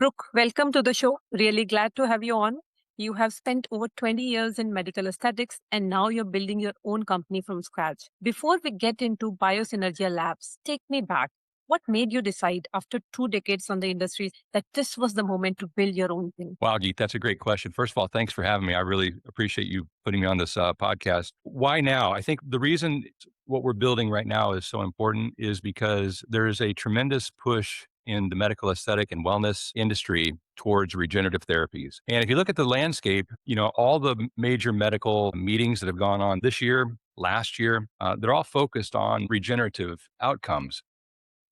Brooke, welcome to the show. Really glad to have you on. You have spent over 20 years in medical aesthetics and now you're building your own company from scratch. Before we get into BioSynergia Labs, take me back. What made you decide after 2 decades on the industry that this was the moment to build your own thing? Wow, Geet, that's a great question. First of all, thanks for having me. I really appreciate you putting me on this podcast. Why now? I think the reason what we're building right now is so important is because there is a tremendous push in the medical aesthetic and wellness industry towards regenerative therapies. And if you look at the landscape, all the major medical meetings that have gone on this year, last year, they're all focused on regenerative outcomes.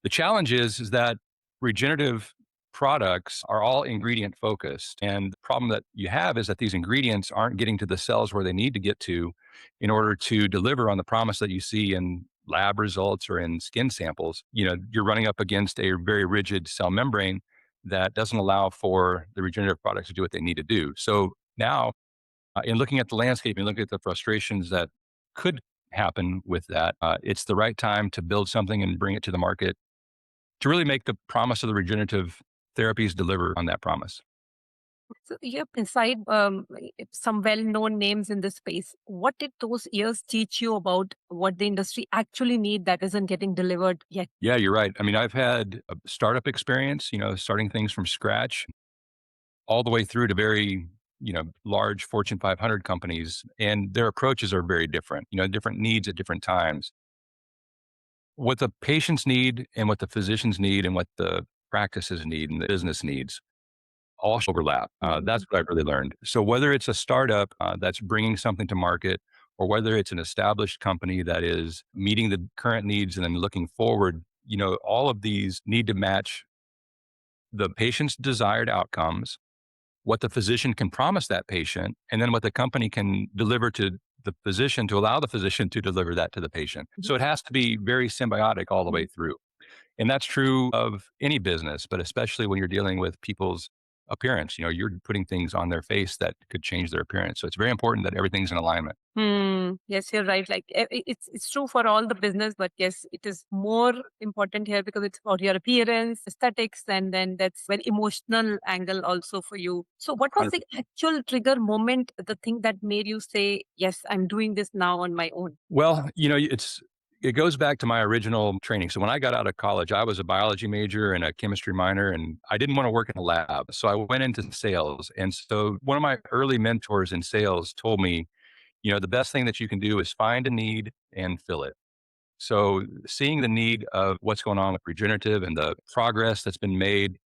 The challenge is that regenerative products are all ingredient focused. And the problem that you have is that these ingredients aren't getting to the cells where they need to get to in order to deliver on the promise that you see in lab results or in skin samples. You're running up against a very rigid cell membrane that doesn't allow for the regenerative products to do what they need to do. So now, in looking at the landscape and looking at the frustrations that could happen with that, it's the right time to build something and bring it to the market to really make the promise of the regenerative therapies deliver on that promise. So you have inside some well-known names in this space. What did those years teach you about what the industry actually need that isn't getting delivered yet? Yeah, you're right. I mean, I've had a startup experience, starting things from scratch all the way through to very, large Fortune 500 companies, and their approaches are very different, different needs at different times. What the patients need and what the physicians need and what the practices need and the business needs all overlap. That's Mhm. what I've really learned. So whether it's a startup that's bringing something to market, or whether it's an established company that is meeting the current needs and then looking forward, all of these need to match the patient's desired outcomes, what the physician can promise that patient, and then what the company can deliver to the physician to allow the physician to deliver that to the patient. So it has to be very symbiotic all the way Mhm. through. And that's true of any business, but especially when you're dealing with people's appearance. You're putting things on their face that could change their appearance. So it's very important that everything's in alignment. Yes, you're right. Like it's true for all the business, but yes, it is more important here because it's about your appearance, aesthetics, and then that's very emotional angle also for you. So, what was the actual trigger moment? The thing that made you say, "Yes, I'm doing this now on my own." Well, it goes back to my original training. So when I got out of college, I was a biology major and a chemistry minor, and I didn't want to work in a lab. So I went into sales. And so one of my early mentors in sales told me, the best thing that you can do is find a need and fill it. So seeing the need of what's going on with regenerative and the progress that's been made,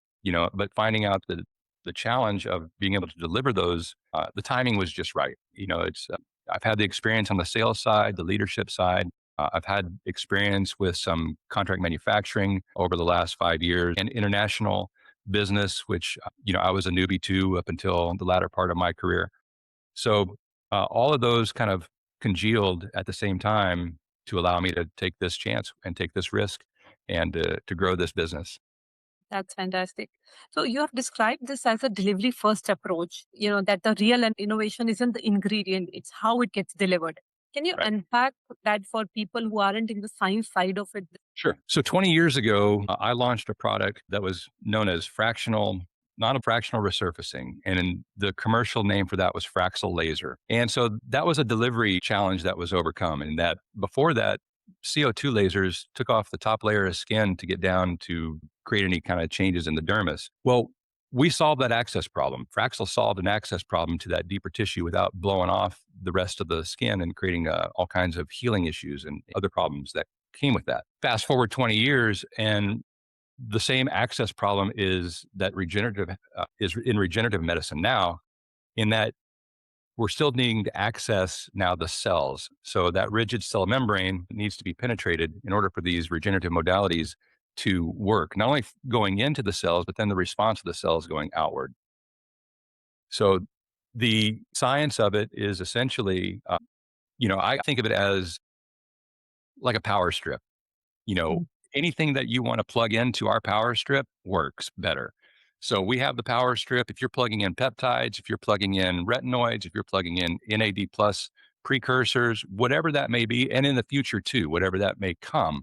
but finding out that the challenge of being able to deliver those, the timing was just right. I've had the experience on the sales side, the leadership side. I've had experience with some contract manufacturing over the last 5 years and international business, which, I was a newbie to up until the latter part of my career. So all of those kind of congealed at the same time to allow me to take this chance and take this risk and to grow this business. That's fantastic. So you have described this as a delivery first approach, that the real and innovation isn't the ingredient, it's how it gets delivered. Can you Right. unpack that for people who aren't in the science side of it? Sure. So 20 years ago, I launched a product that was known as non-fractional resurfacing. And the commercial name for that was Fraxel Laser. And so that was a delivery challenge that was overcome. And that before that, CO2 lasers took off the top layer of skin to get down to create any kind of changes in the dermis. Well, we solved that access problem. Fraxel solved an access problem to that deeper tissue without blowing off the rest of the skin and creating all kinds of healing issues and other problems that came with that. Fast forward 20 years, and the same access problem is in regenerative medicine now, in that we're still needing to access now the cells. So that rigid cell membrane needs to be penetrated in order for these regenerative modalities to work, not only going into the cells, but then the response of the cells going outward. So the science of it is essentially, I think of it as like a power strip. you know, Mm. Anything that you want to plug into our power strip works better. So we have the power strip. If you're plugging in peptides, if you're plugging in retinoids, if you're plugging in NAD plus precursors, whatever that may be, and in the future too, whatever that may come,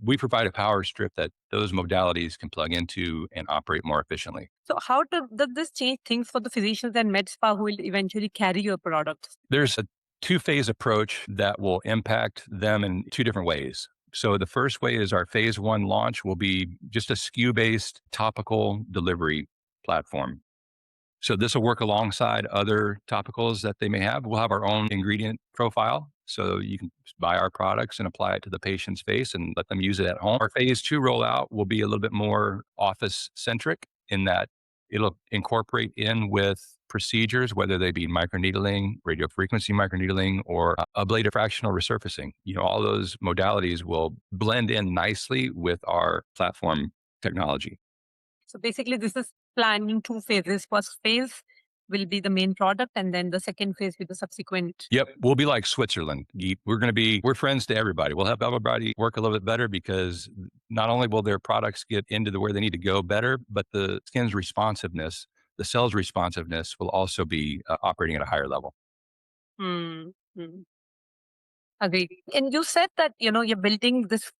we provide a power strip that those modalities can plug into and operate more efficiently. So how does this change things for the physicians and med spa who will eventually carry your products? There's a two-phase approach that will impact them in two different ways. So the first way is our phase one launch will be just a SKU-based topical delivery platform. So this will work alongside other topicals that they may have. We'll have our own ingredient profile. So you can buy our products and apply it to the patient's face and let them use it at home. Our phase two rollout will be a little bit more office centric in that it'll incorporate in with procedures, whether they be microneedling, radiofrequency microneedling, or ablative fractional resurfacing. All those modalities will blend in nicely with our platform technology. So basically, this is planning two phases. First phase will be the main product, and then the second phase with the subsequent. Yep. We'll be like Switzerland, Geet. We're friends to everybody. We'll have everybody work a little bit better because not only will their products get into where they need to go better, but the skin's responsiveness, the cell's responsiveness will also be operating at a higher level. Hmm. Hmm. Agreed. And you said that you're building this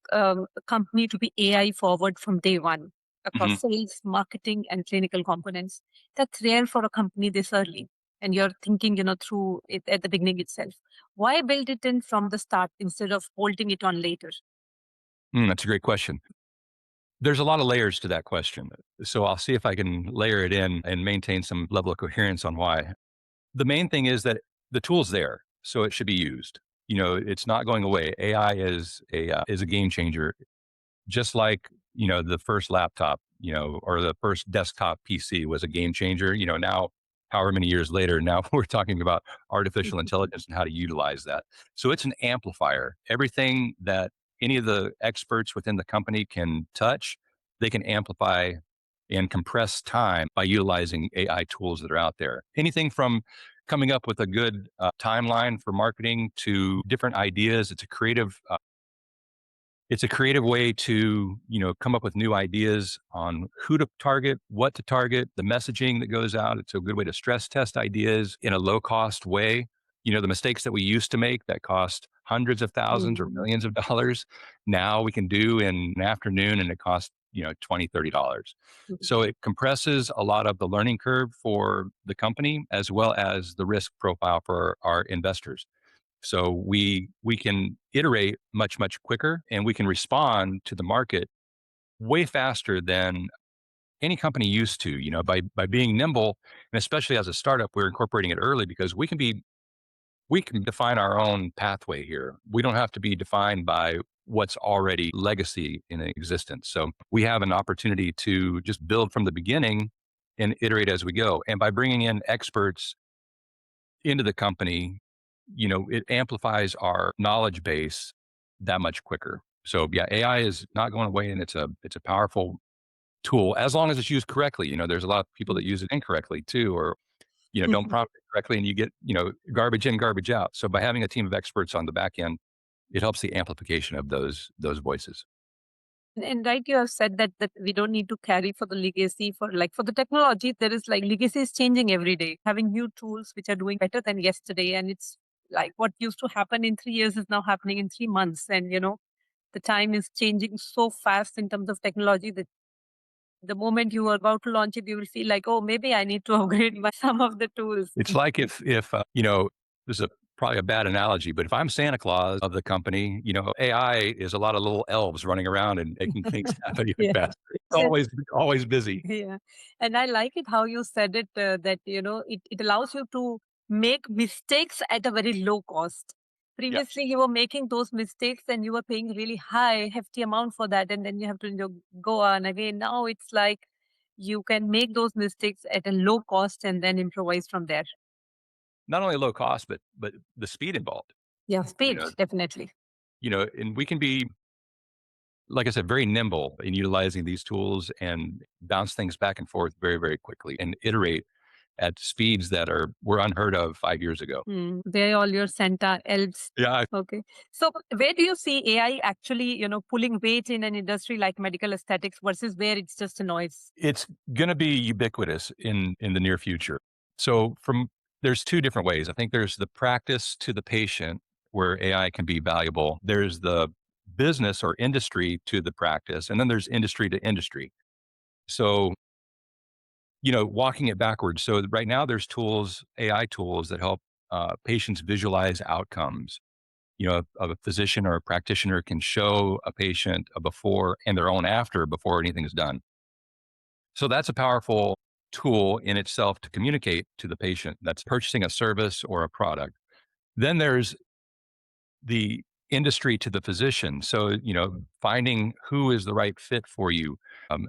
company to be AI forward from day one across Mhm. sales, marketing, and clinical components. That's rare for a company this early. And you're thinking, through it at the beginning itself. Why build it in from the start instead of bolting it on later? That's a great question. There's a lot of layers to that question. So I'll see if I can layer it in and maintain some level of coherence on why. The main thing is that the tool's there, so it should be used. It's not going away. AI is a game changer, just like the first laptop, or the first desktop PC was a game changer. Now, however many years later, now we're talking about artificial intelligence and how to utilize that. So it's an amplifier. Everything that any of the experts within the company can touch, they can amplify and compress time by utilizing AI tools that are out there. Anything from coming up with a good timeline for marketing to different ideas. It's a creative way to, come up with new ideas on who to target, what to target, the messaging that goes out. It's a good way to stress test ideas in a low cost way. The mistakes that we used to make that cost hundreds of thousands or Mhm. millions of dollars, now we can do in an afternoon and it costs, $20, $30. Mhm. So it compresses a lot of the learning curve for the company as well as the risk profile for our investors. So we can iterate much quicker and we can respond to the market way faster than any company used to, by being nimble. And especially as a startup, we're incorporating it early because we can define our own pathway here. We don't have to be defined by what's already legacy in existence. So we have an opportunity to just build from the beginning and iterate as we go. And by bringing in experts into the company, it amplifies our knowledge base that much quicker. So yeah, AI is not going away and it's a powerful tool as long as it's used correctly. There's a lot of people that use it incorrectly too, or, don't prompt it correctly and you get, garbage in, garbage out. So by having a team of experts on the back end, it helps the amplification of those voices. And right, you have said that we don't need to carry for the legacy for the technology. There is like legacy is changing every day, having new tools which are doing better than yesterday. And it's like what used to happen in 3 years is now happening in 3 months. And the time is changing so fast in terms of technology that the moment you are about to launch it, you will feel like, oh, maybe I need to upgrade some of the tools. It's like if this is probably a bad analogy, but if I'm Santa Claus of the company, AI is a lot of little elves running around and making things happen even Yeah. faster. It's always busy. Yeah. And I like it how you said it that, it allows you to make mistakes at a very low cost. Yep. Previously, you were making those mistakes and you were paying really high, hefty amount for that. And then you have to go on again. Now it's like you can make those mistakes at a low cost and then improvise from there. Not only low cost, but the speed involved. Yeah. You Speed, know, definitely. and we can be, like I said, very nimble in utilizing these tools and bounce things back and forth very, very quickly and iterate at speeds that were unheard of 5 years ago. They're all your Santa elves. Yeah, Okay. So where do you see AI actually, pulling weight in an industry like medical aesthetics versus where it's just a noise? it's going to be ubiquitous in the near future. So there's two different ways. I think there's the practice to the patient where AI can be valuable. There's the business or industry to the practice, and then there's industry to industry. So, walking it backwards. So right now there's tools, AI tools that help patients visualize outcomes. A physician or a practitioner can show a patient a before and their own after before anything is done. So that's a powerful tool in itself to communicate to the patient that's purchasing a service or a product. Then there's the industry to the physician. So, finding who is the right fit for you,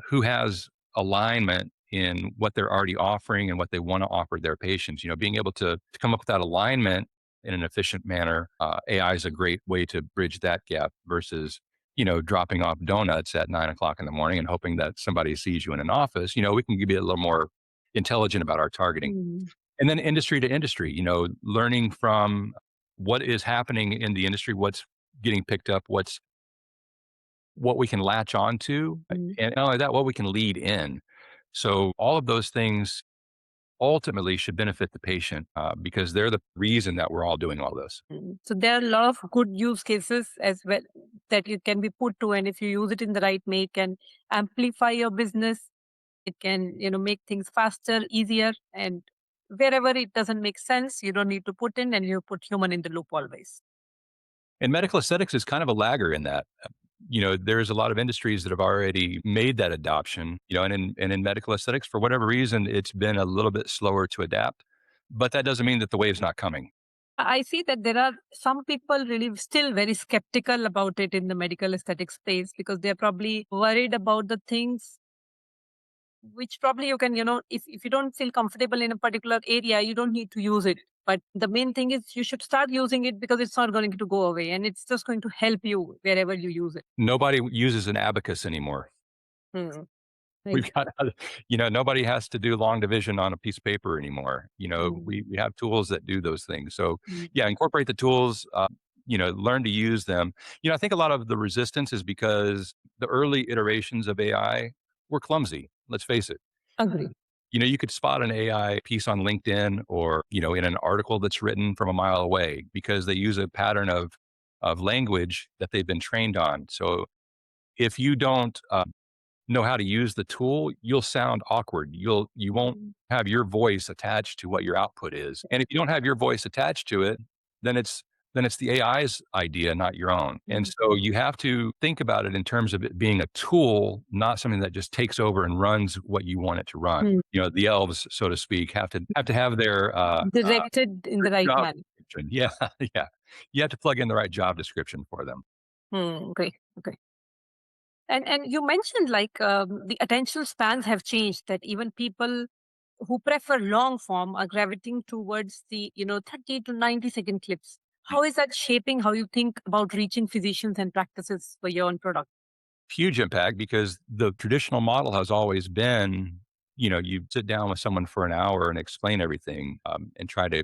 who has alignment in what they're already offering and what they want to offer their patients. Being able to come up with that alignment in an efficient manner. AI is a great way to bridge that gap versus, dropping off donuts at 9 o'clock in the morning and hoping that somebody sees you in an office. We can be a little more intelligent about our targeting. Mm, And then industry to industry, learning from what is happening in the industry, what's getting picked up, what we can latch on to, mm, and not only that, what we can lead in. So all of those things ultimately should benefit the patient because they're the reason that we're all doing all this. mm. So there are a lot of good use cases as well that you can be put to, and if you use it in the right way, it can amplify your business. It can, make things faster, easier, and wherever it doesn't make sense, you don't need to put in, and you put human in the loop always. And medical aesthetics is kind of a lagger in that. There's a lot of industries that have already made that adoption, and in medical aesthetics, for whatever reason, it's been a little bit slower to adapt. But that doesn't mean that the wave's not coming. I see that there are some people really still very skeptical about it in the medical aesthetic space because they're probably worried about the things which probably you can, if you don't feel comfortable in a particular area, you don't need to use it. But the main thing is you should start using it because it's not going to go away and it's just going to help you wherever you use it. Nobody uses an abacus anymore. Hmm. Right. We've got, nobody has to do long division on a piece of paper anymore. Mm, We have tools that do those things. So, mm, yeah, incorporate the tools. Learn to use them. I think a lot of the resistance is because the early iterations of AI were clumsy. Let's face it. agree. You could spot an AI piece on LinkedIn or in an article that's written from a mile away because they use a pattern of language that they've been trained on. So if you don't know how to use the tool, you'll sound awkward. You won't Mm, have your voice attached to what your output is. And if you don't have your voice attached to it, then it's the AI's idea, not your own. And mm, so you have to think about it in terms of it being a tool, not something that just takes over and runs what you want it to run. mm. The elves, so to speak, have to have their Directed in the right job manner. description. Yeah, yeah. You have to plug in the right job description for them. Great. Okay. And you mentioned like the attention spans have changed. That even people who prefer long form are gravitating towards the 30 to 90-second clips. How is that shaping how you think about reaching physicians and practices for your own product? Huge impact because the traditional model has always been, you sit down with someone for an hour and explain everything and try to,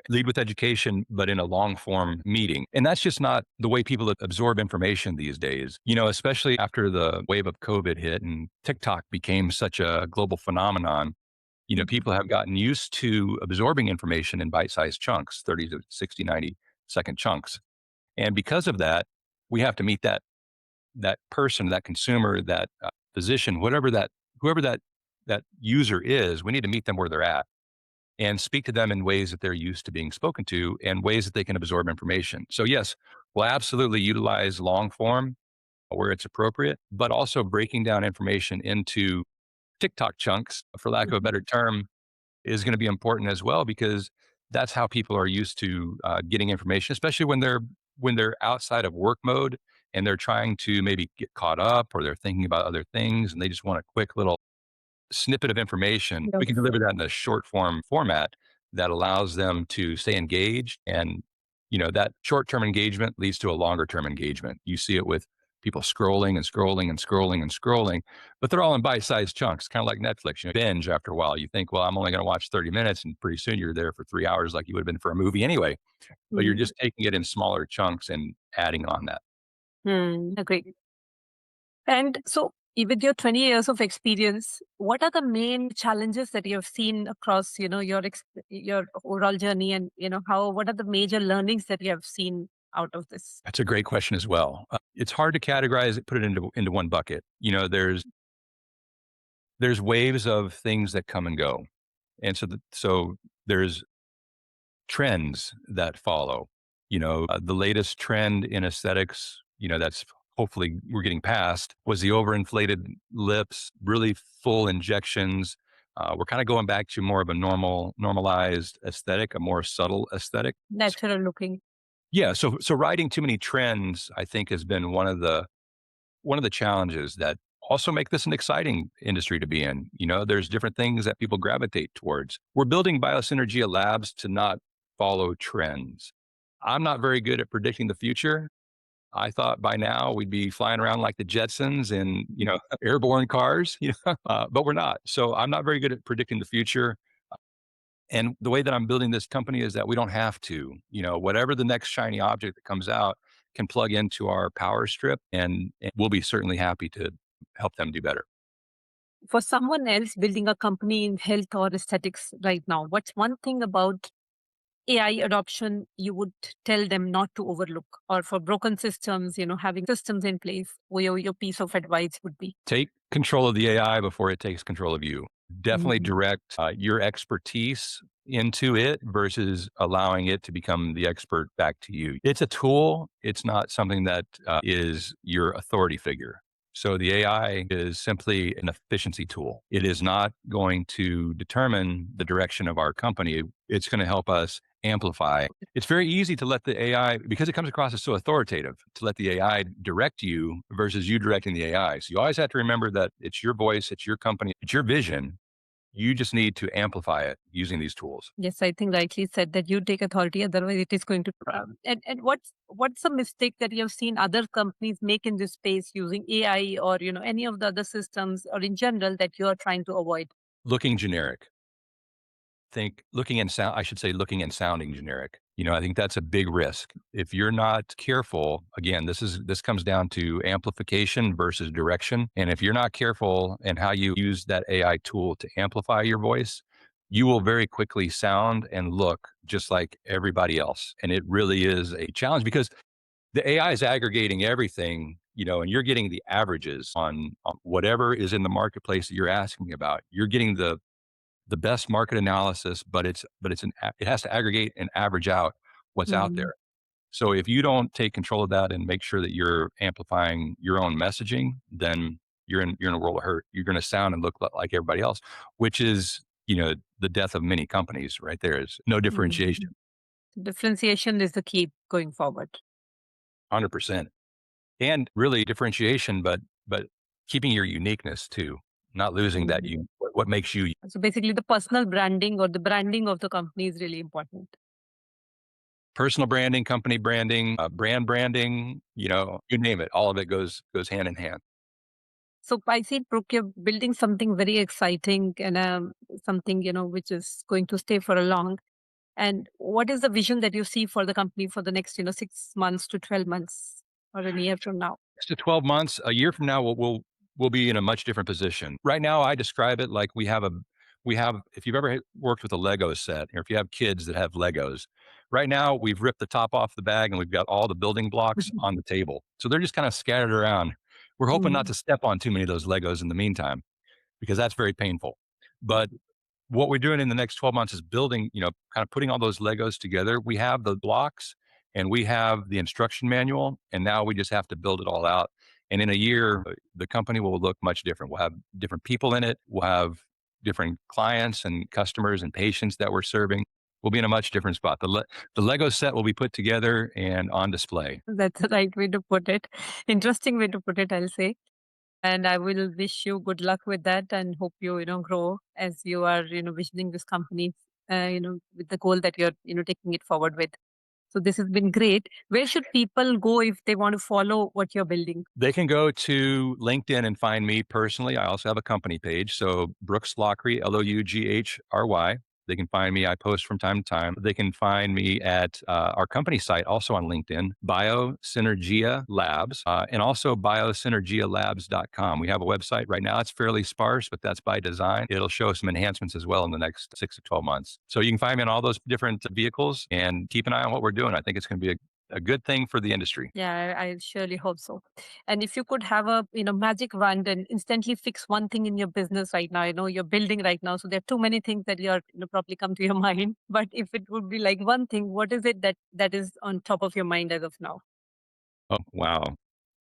lead with education, but in a long form meeting. And that's just not the way people absorb information these days, especially after the wave of COVID hit and TikTok became such a global phenomenon. Mhm. People have gotten used to absorbing information in bite sized chunks, 30 to 60, 90-second chunks. And because of that, we have to meet that person, that consumer, that physician, whoever that user is, we need to meet them where they're at and speak to them in ways that they're used to being spoken to and ways that they can absorb information. So yes, we'll absolutely utilize long form where it's appropriate, but also breaking down information into TikTok chunks, for lack of a Mhm. better term, is going to be important as well because that's how people are used to getting information, especially when they're outside of work mode and they're trying to maybe get caught up or they're thinking about other things and they just want a quick little snippet of information. We can Yes. deliver that in a short format that allows them to stay engaged. And, that short term engagement leads to a longer term engagement. You see it with people scrolling and scrolling and scrolling and scrolling, but they're all in bite sized chunks, kind of like Netflix. Binge after a while. You think, well, I'm only going to watch 30 minutes, and pretty soon you're there for 3 hours like you would have been for a movie anyway. But you're Mm. just taking it in smaller chunks and adding on that. Agree. And so, with your 20 years of experience, what are the main challenges that you have seen across, your overall journey, and how what are the major learnings that you have seen out of this? That's a great question as well. It's hard to categorize it, put it into one bucket. There's waves of things that come and go, and so there's trends that follow. The latest trend in aesthetics, that's hopefully we're getting past, was the overinflated lips, really full injections. We're kind of going back to more of a normalized aesthetic, a more subtle aesthetic. Natural looking. Yeah. So riding too many trends, I think, has been one of the challenges that also make this an exciting industry to be in. There's different things that people gravitate towards. We're building BioSynergia Labs to not follow trends. I'm not very good at predicting the future. I thought by now we'd be flying around like the Jetsons in, airborne cars, but we're not. So I'm not very good at predicting the future. And the way that I'm building this company is that we don't have to. Whatever the next shiny object that comes out can plug into our power strip, and we'll be certainly happy to help them do better. For someone else building a company in health or aesthetics right now, what's one thing about AI adoption you would tell them not to overlook? Or for broken systems, having systems in place, where your piece of advice would be? Take control of the AI before it takes control of you. Definitely Mhm. direct your expertise into it versus allowing it to become the expert back to you. It's a tool. It's not something that is your authority figure. So the AI is simply an efficiency tool. It is not going to determine the direction of our company. It's going to help us amplify. It's very easy to let the AI, because it comes across as so authoritative, to let the AI direct you versus you directing the AI. So you always have to remember that it's your voice, it's your company, it's your vision. You just need to amplify it using these tools. Yes, I think rightly said that you take authority, otherwise it is going to. And what's a mistake that you have seen other companies make in this space using AI or any of the other systems or in general that you are trying to avoid? Looking generic. Think looking and sound, I should say looking and sounding generic. I think that's a big risk. If you're not careful, again, this comes down to amplification versus direction. And if you're not careful in how you use that AI tool to amplify your voice, you will very quickly sound and look just like everybody else. And it really is a challenge because the AI is aggregating everything, and you're getting the averages on whatever is in the marketplace that you're asking about. You're getting the best market analysis, but it has to aggregate and average out what's out Mm. there. So if you don't take control of that and make sure that you're amplifying your own messaging, then you're in a world of hurt. You're going to sound and look like everybody else, which is the death of many companies. Right there is no differentiation. Mm. Differentiation is the key going forward. 100%, and really differentiation, but keeping your uniqueness too, not losing that Mm. you what makes you. So basically, the personal branding or the branding of the company is really important. Personal branding, company branding, brand branding, you name it. All of it goes hand in hand. So I see, Brooke, you're building something very exciting and something which is going to stay for a long. And what is the vision that you see for the company for the next 6 months to 12 months or a year from now? 6 to 12 months, a year from now, we'll be in a much different position. Right now, I describe it like we have. If you've ever worked with a Lego set, or if you have kids that have Legos, right now we've ripped the top off the bag and we've got all the building blocks on the table. So they're just kind of scattered around. We're hoping not Mm. to step on too many of those Legos in the meantime, because that's very painful. But what we're doing in the next 12 months is building, kind of putting all those Legos together. We have the blocks and we have the instruction manual, and now we just have to build it all out. And in a year, the company will look much different. We'll have different people in it. We'll have different clients and customers and patients that we're serving. We'll be in a much different spot. The Lego set will be put together and on display. That's the right way to put it. Interesting way to put it, I'll say. And I will wish you good luck with that and hope you, grow as you are, visioning this company, with the goal that you're, taking it forward with. So this has been great. Where should people go if they want to follow what you're building? They can go to LinkedIn and find me personally. I also have a company page. So Brooks Loughry, Loughry. They can find me. I post from time to time. They can find me at our company site, also on LinkedIn, BioSynergia Labs, and also BioSynergiaLabs.com. We have a website right now. It's fairly sparse, but that's by design. It'll show some enhancements as well in the next 6 to 12 months. So you can find me on all those different vehicles and keep an eye on what we're doing. I think it's going to be a good thing for the industry. Yeah, I surely hope so. And if you could have a magic wand and instantly fix one thing in your business right now, you're building right now, so there are too many things that you're probably come to your mind. But if it would be like one thing, what is it that is on top of your mind as of now? Oh, wow.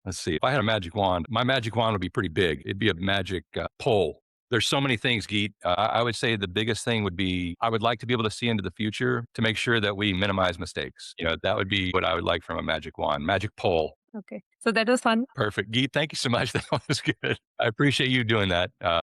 Let's see. If I had a magic wand, my magic wand would be pretty big. It'd be a magic pole. There's so many things, Geet. I would say the biggest thing would be I would like to be able to see into the future to make sure that we minimize mistakes. That would be what I would like from a magic wand, magic pole. Okay, so that was fun. Perfect. Geet, thank you so much. That was good. I appreciate you doing that.